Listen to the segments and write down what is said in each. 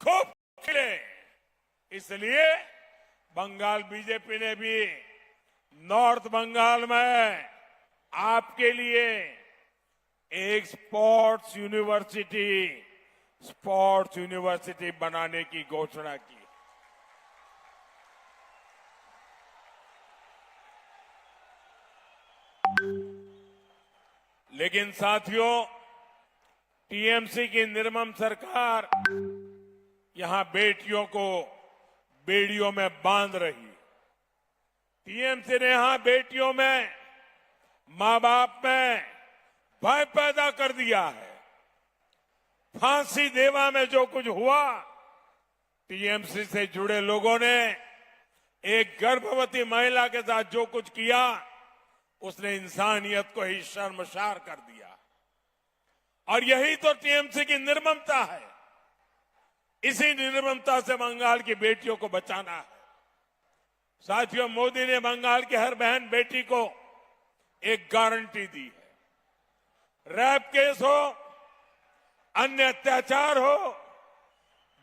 खूब खिले। इसलिए बंगाल बीजेपी ने भी नॉर्थ बंगाल में आपके लिए एक स्पोर्ट्स यूनिवर्सिटी बनाने की घोषणा की। लेकिन साथियों, टीएमसी की निर्मम सरकार यहां बेटियों को बेड़ियों में बांध रही। टीएमसी ने यहां बेटियों में, मां बाप में भय पैदा कर दिया है। फांसी देवा में जो कुछ हुआ, टीएमसी से जुड़े लोगों ने एक गर्भवती महिला के साथ जो कुछ किया, उसने इंसानियत को ही शर्मसार कर दिया। और यही तो टीएमसी की निर्ममता है। इसी निर्ममता से बंगाल की बेटियों को बचाना है। साथियों, मोदी ने बंगाल की हर बहन बेटी को एक गारंटी दी है। रेप केस हो, अन्य अत्याचार हो,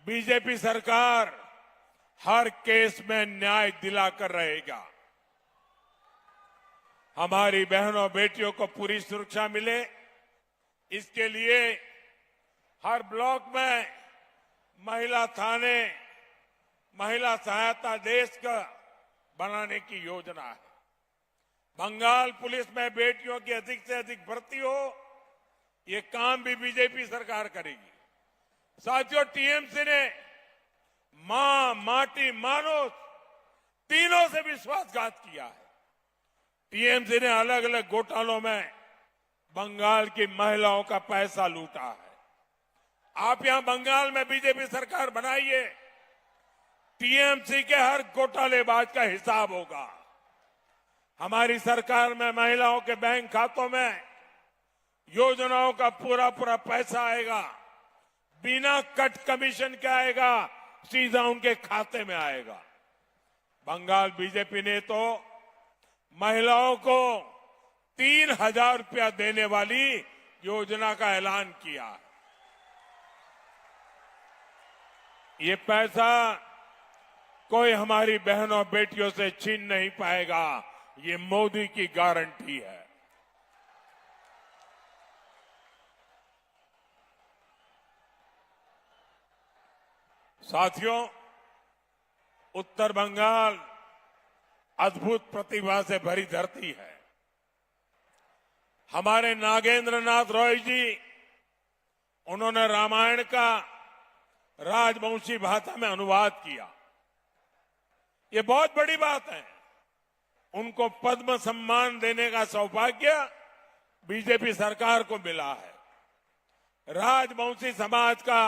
बीजेपी सरकार हर केस में न्याय दिलाकर रहेगा। हमारी बहनों बेटियों को पूरी सुरक्षा मिले, इसके लिए हर ब्लॉक में महिला थाने, महिला सहायता डेस्क बनाने की योजना है। बंगाल पुलिस में बेटियों की अधिक से अधिक भर्ती हो, ये काम भी बीजेपी सरकार करेगी। साथियों, टीएमसी ने मां, माटी, मानुष तीनों से विश्वासघात किया है। टीएमसी ने अलग अलग घोटालों में बंगाल की महिलाओं का पैसा लूटा है। आप यहां बंगाल में बीजेपी सरकार बनाइए, टीएमसी के हर घोटालेबाज का हिसाब होगा। हमारी सरकार में महिलाओं के बैंक खातों में योजनाओं का पूरा पूरा पैसा आएगा, बिना कट कमीशन के आएगा, सीधा उनके खाते में आएगा। बंगाल बीजेपी ने तो महिलाओं को 3,000 रुपया देने वाली योजना का ऐलान किया। ये पैसा कोई हमारी बहनों बेटियों से छीन नहीं पाएगा, ये मोदी की गारंटी है। साथियों, उत्तर बंगाल अद्भुत प्रतिभा से भरी धरती है। हमारे नागेंद्र नाथ रॉय जी, उन्होंने रामायण का राजवंशी भाषा में अनुवाद किया। ये बहुत बड़ी बात है। उनको पद्म सम्मान देने का सौभाग्य बीजेपी सरकार को मिला है। राजवंशी समाज का,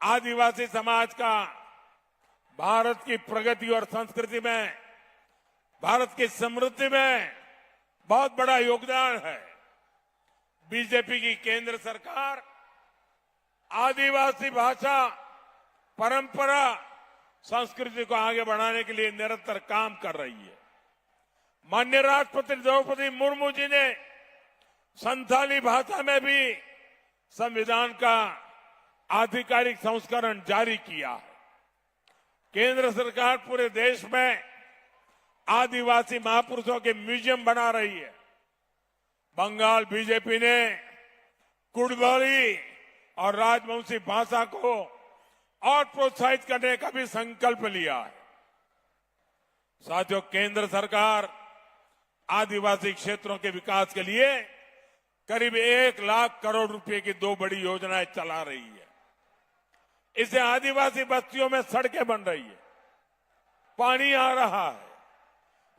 आदिवासी समाज का भारत की प्रगति और संस्कृति में, भारत की समृद्धि में बहुत बड़ा योगदान है। बीजेपी की केंद्र सरकार आदिवासी भाषा, परंपरा, संस्कृति को आगे बढ़ाने के लिए निरंतर काम कर रही है। माननीय राष्ट्रपति द्रौपदी मुर्मू जी ने संथाली भाषा में भी संविधान का आधिकारिक संस्करण जारी किया है। केंद्र सरकार पूरे देश में आदिवासी महापुरुषों के म्यूजियम बना रही है। बंगाल बीजेपी ने कुड़बली और राजवंशी भाषा को और प्रोत्साहित करने का भी संकल्प लिया है। साथियों, केंद्र सरकार आदिवासी क्षेत्रों के विकास के लिए करीब 1 लाख करोड़ रुपए की 2 बड़ी योजनाएं चला रही है। इससे आदिवासी बस्तियों में सड़कें बन रही है, पानी आ रहा है,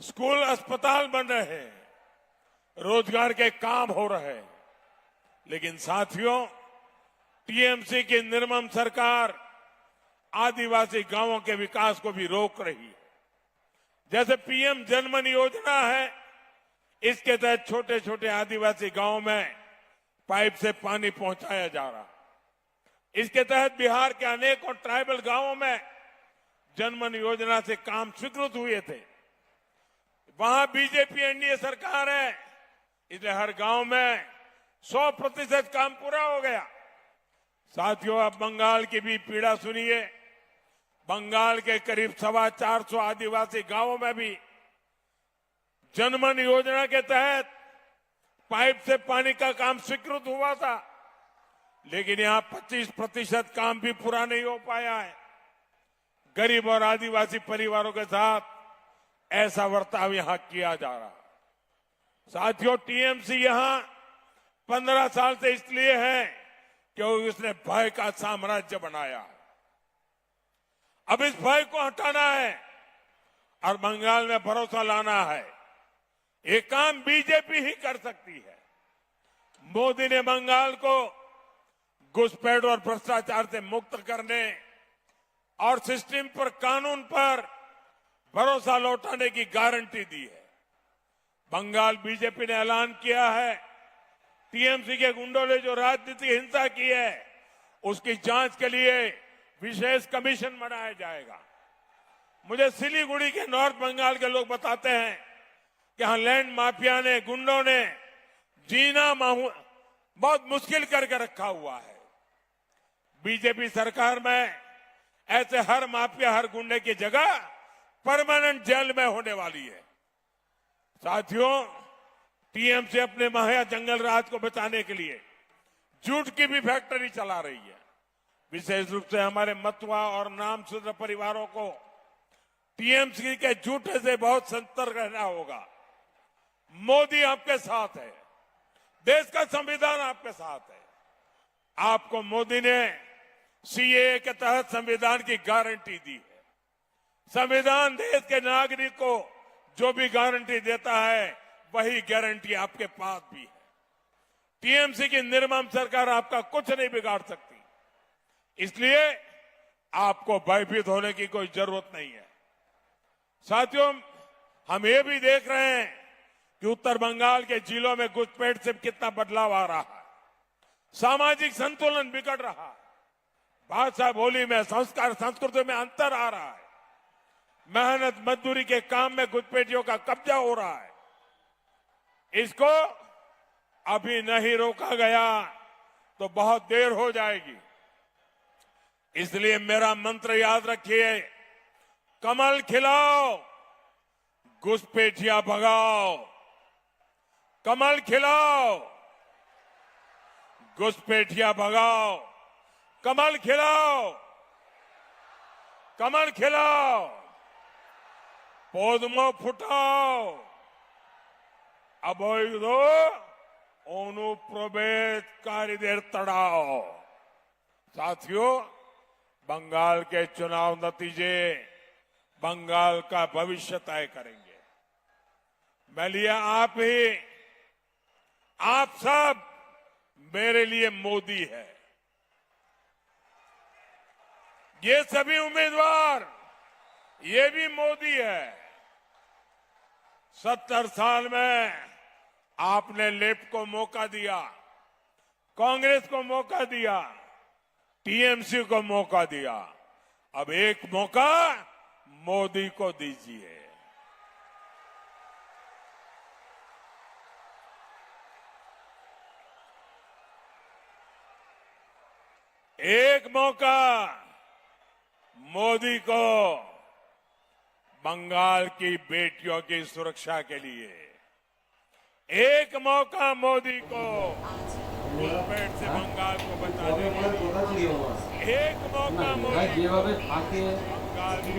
स्कूल अस्पताल बन रहे हैं, रोजगार के काम हो रहे हैं। लेकिन साथियों, टीएमसी की निर्मम सरकार आदिवासी गांवों के विकास को भी रोक रही है। जैसे पीएम जनमन योजना है, इसके तहत छोटे छोटे आदिवासी गांवों में पाइप से पानी पहुंचाया जा रहा है। इसके तहत बिहार के अनेकों ट्राइबल गांवों में जनमन योजना से काम स्वीकृत हुए थे। वहां बीजेपी एनडीए सरकार है, इसलिए हर गांव में 100% काम पूरा हो गया। साथियों, अब बंगाल की भी पीड़ा सुनिए। बंगाल के करीब 425 आदिवासी गांवों में भी जनमन योजना के तहत पाइप से पानी का काम स्वीकृत हुआ था, लेकिन यहां 25% काम भी पूरा नहीं हो पाया है। गरीब और आदिवासी परिवारों के साथ ऐसा बर्ताव यहां किया जा रहा है। साथियों, टीएमसी यहां 15 साल से इसलिए है क्योंकि उसने भय का साम्राज्य बनाया है। अब इस भय को हटाना है और बंगाल में भरोसा लाना है। ये काम बीजेपी ही कर सकती है। मोदी ने बंगाल को घुसपैठ और भ्रष्टाचार से मुक्त करने और सिस्टम पर, कानून पर भरोसा लौटाने की गारंटी दी है। बंगाल बीजेपी ने ऐलान किया है, टीएमसी के गुंडों ने जो राजनीतिक हिंसा की है उसकी जांच के लिए विशेष कमीशन बनाया जाएगा। मुझे सिलीगुड़ी के नॉर्थ बंगाल के लोग बताते हैं कि यहां लैंड माफिया ने, गुंडों ने जीना बहुत मुश्किल करके रखा हुआ है। बीजेपी सरकार में ऐसे हर माफिया, हर गुंडे की जगह परमानेंट जेल में होने वाली है। साथियों, टीएमसी अपने महाया जंगल राज को बचाने के लिए जूट की भी फैक्ट्री चला रही है। विशेष रूप से हमारे मतुआ और नामशूद्र परिवारों को टीएमसी के जूठे से बहुत सतर्क रहना होगा। मोदी आपके साथ है, देश का संविधान आपके साथ है। आपको मोदी ने सीएए के तहत संविधान की गारंटी दी है। संविधान देश के नागरिक को जो भी गारंटी देता है वही गारंटी आपके पास भी है। टीएमसी की निर्मम सरकार आपका कुछ नहीं बिगाड़ सकती, इसलिए आपको भयभीत होने की कोई जरूरत नहीं है। साथियों, हम ये भी देख रहे हैं कि उत्तर बंगाल के जिलों में घुसपैठ से कितना बदलाव आ रहा है। सामाजिक संतुलन बिगड़ रहा है। भाषा बोली में, संस्कार संस्कृति में अंतर आ रहा है। मेहनत मजदूरी के काम में घुसपैठियों का कब्जा हो रहा है। इसको अभी नहीं रोका गया तो बहुत देर हो जाएगी। इसलिए मेरा मंत्र याद रखिए, कमल खिलाओ, घुसपैठिया भगाओ। कमल खिलाओ, घुसपैठिया भगाओ। कमल खिलाओ, कमल खिलाओ, पौधमो फुटाओ, अवैधो अनुप्रवेशकारीদের तड़ाओ। साथियों, बंगाल के चुनाव नतीजे बंगाल का भविष्य तय करेंगे। मैं लिए आप सब मेरे लिए मोदी है। ये सभी उम्मीदवार, ये भी मोदी है। 70 साल में आपने लेफ्ट को मौका दिया, कांग्रेस को मौका दिया, टीएमसी को मौका दिया। अब एक मौका मोदी को दीजिए। एक मौका मोदी को बंगाल की बेटियों की सुरक्षा के लिए। एक मौका मोदी को घुसपैठ से बंगाल को बचाने के लिए। एक मौका मोदी को बंगाल की